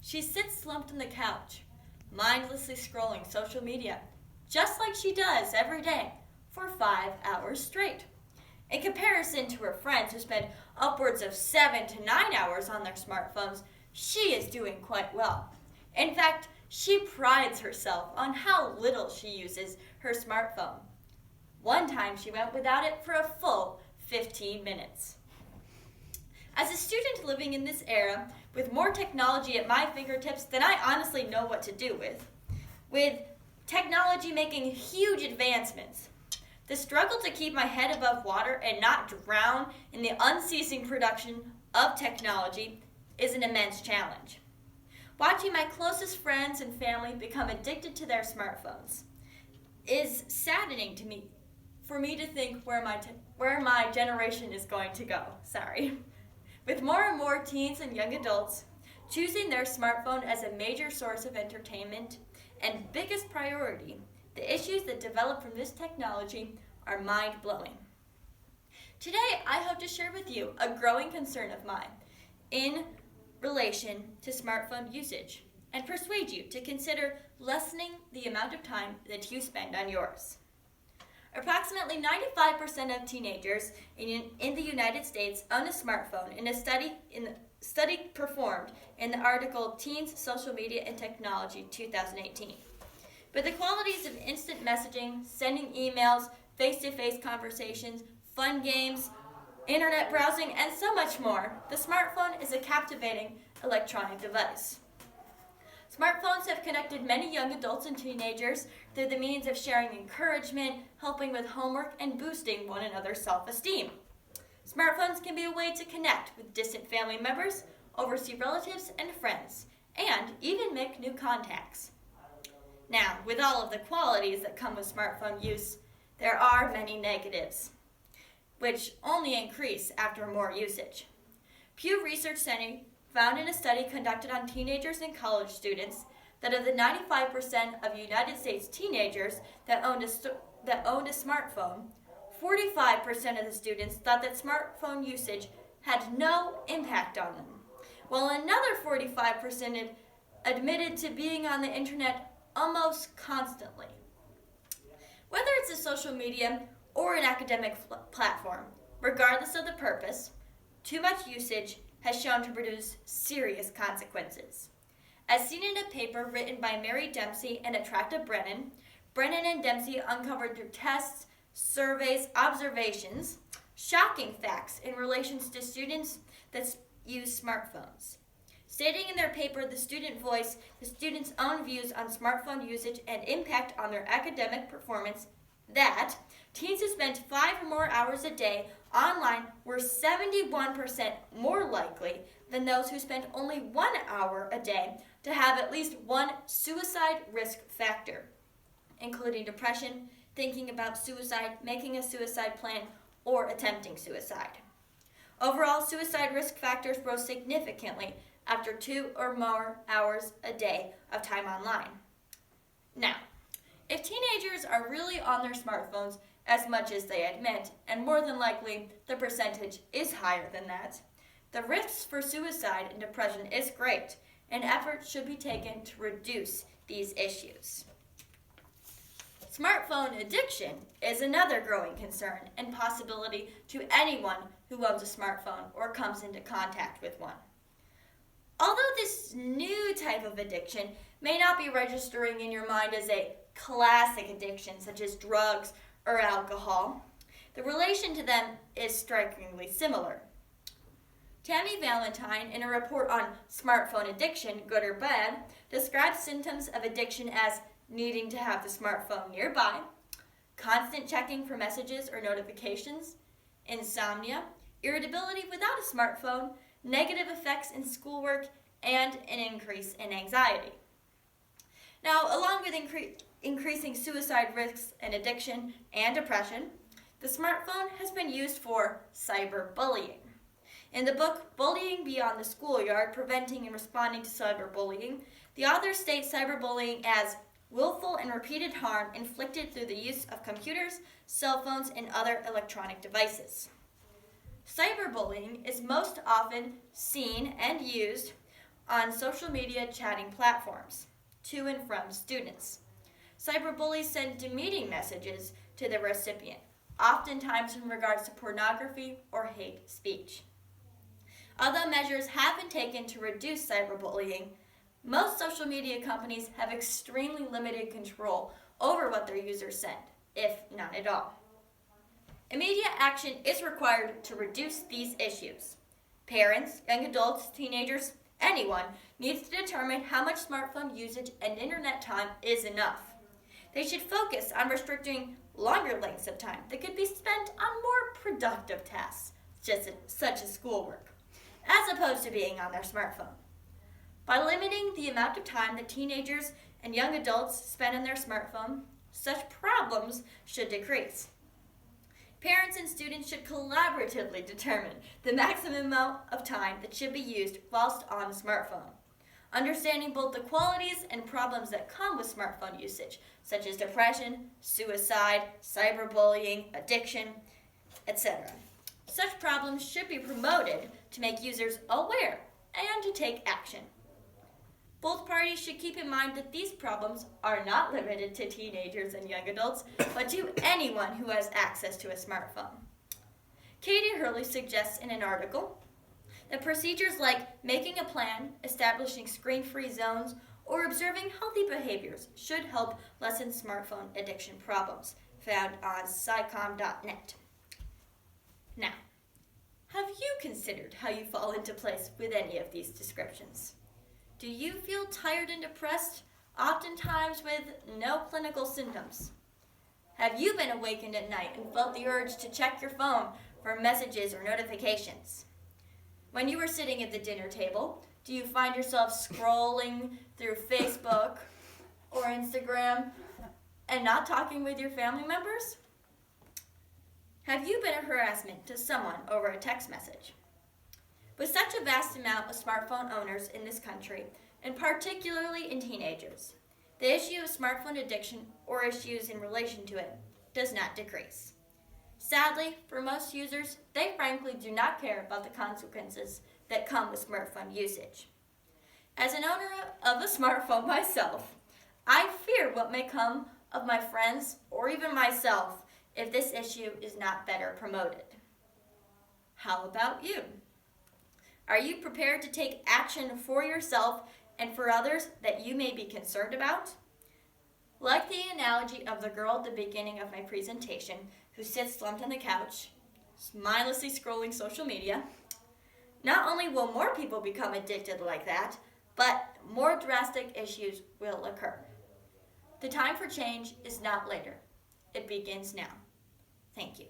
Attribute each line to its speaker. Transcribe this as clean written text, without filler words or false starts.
Speaker 1: She sits slumped on the couch, mindlessly scrolling social media, just like she does every day, for 5 hours straight. In comparison to her friends who spend upwards of 7 to 9 hours on their smartphones, she is doing quite well. In fact, she prides herself on how little she uses her smartphone. One time she went without it for a full 15 minutes. As a student living in this era, with more technology at my fingertips than I honestly know what to do with technology making huge advancements, the struggle to keep my head above water and not drown in the unceasing production of technology is an immense challenge. Watching my closest friends and family become addicted to their smartphones is saddening to me, for me to think where my generation is going to go. With more and more teens and young adults choosing their smartphone as a major source of entertainment and biggest priority, the issues that develop from this technology are mind-blowing. Today, I hope to share with you a growing concern of mine in relation to smartphone usage and persuade you to consider lessening the amount of time that you spend on yours. Approximately 95% of teenagers in the United States own a smartphone in a study performed in the article Teens, Social Media and Technology 2018. But the qualities of instant messaging, sending emails, face-to-face conversations, fun games, internet browsing, and so much more, the smartphone is a captivating electronic device. Smartphones have connected many young adults and teenagers through the means of sharing encouragement, helping with homework, and boosting one another's self-esteem. Smartphones can be a way to connect with distant family members, overseas relatives, and friends, and even make new contacts. Now, with all of the qualities that come with smartphone use, there are many negatives, which only increase after more usage. Pew Research Center found in a study conducted on teenagers and college students that of the 95% of United States teenagers that owned a smartphone, 45% of the students thought that smartphone usage had no impact on them, while another 45% admitted to being on the internet almost constantly. Whether it's a social media or an academic platform, regardless of the purpose, too much usage has shown to produce serious consequences. As seen in a paper written by Mary Dempsey and Attractive Brennan and Dempsey uncovered through tests, surveys, observations, shocking facts in relation to students that use smartphones. Stating in their paper, the student voiced the students' own views on smartphone usage and impact on their academic performance, that teens who spent 5 or more hours a day online were 71% more likely than those who spent only 1 hour a day to have at least one suicide risk factor, including depression, thinking about suicide, making a suicide plan, or attempting suicide. Overall, suicide risk factors rose significantly after 2 or more hours a day of time online. Now, if teenagers are really on their smartphones as much as they admit, and more than likely the percentage is higher than that, the risks for suicide and depression is great, and efforts should be taken to reduce these issues. Smartphone addiction is another growing concern and possibility to anyone who owns a smartphone or comes into contact with one. Although this new type of addiction may not be registering in your mind as a classic addiction such as drugs or alcohol, the relation to them is strikingly similar. Tammy Valentine, in a report on smartphone addiction, good or bad, describes symptoms of addiction as needing to have the smartphone nearby, constant checking for messages or notifications, insomnia, irritability without a smartphone, negative effects in schoolwork, and an increase in anxiety. Now, along with increasing suicide risks and addiction and depression, the smartphone has been used for cyberbullying. In the book, Bullying Beyond the Schoolyard, Preventing and Responding to Cyberbullying, the author states cyberbullying as willful and repeated harm inflicted through the use of computers, cell phones, and other electronic devices. Cyberbullying is most often seen and used on social media chatting platforms to and from students. Cyberbullies send demeaning messages to the recipient, oftentimes in regards to pornography or hate speech. Although measures have been taken to reduce cyberbullying, most social media companies have extremely limited control over what their users send, if none at all. Immediate action is required to reduce these issues. Parents, young adults, teenagers, anyone needs to determine how much smartphone usage and internet time is enough. They should focus on restricting longer lengths of time that could be spent on more productive tasks, such as schoolwork, as opposed to being on their smartphone. By limiting the amount of time that teenagers and young adults spend on their smartphone, such problems should decrease. Parents and students should collaboratively determine the maximum amount of time that should be used whilst on a smartphone, understanding both the qualities and problems that come with smartphone usage, such as depression, suicide, cyberbullying, addiction, etc. Such problems should be promoted to make users aware and to take action. Both parties should keep in mind that these problems are not limited to teenagers and young adults, but to anyone who has access to a smartphone. Katie Hurley suggests in an article that procedures like making a plan, establishing screen-free zones, or observing healthy behaviors should help lessen smartphone addiction problems, found on scicom.net. Now, have you considered how you fall into place with any of these descriptions? Do you feel tired and depressed, oftentimes with no clinical symptoms? Have you been awakened at night and felt the urge to check your phone for messages or notifications? When you are sitting at the dinner table, do you find yourself scrolling through Facebook or Instagram and not talking with your family members? Have you been a harassment to someone over a text message? With such a vast amount of smartphone owners in this country, and particularly in teenagers, the issue of smartphone addiction or issues in relation to it does not decrease. Sadly, for most users, they frankly do not care about the consequences that come with smartphone usage. As an owner of a smartphone myself, I fear what may come of my friends or even myself if this issue is not better promoted. How about you? Are you prepared to take action for yourself and for others that you may be concerned about? Like the analogy of the girl at the beginning of my presentation who sits slumped on the couch, mindlessly scrolling social media, not only will more people become addicted like that, but more drastic issues will occur. The time for change is not later. It begins now. Thank you.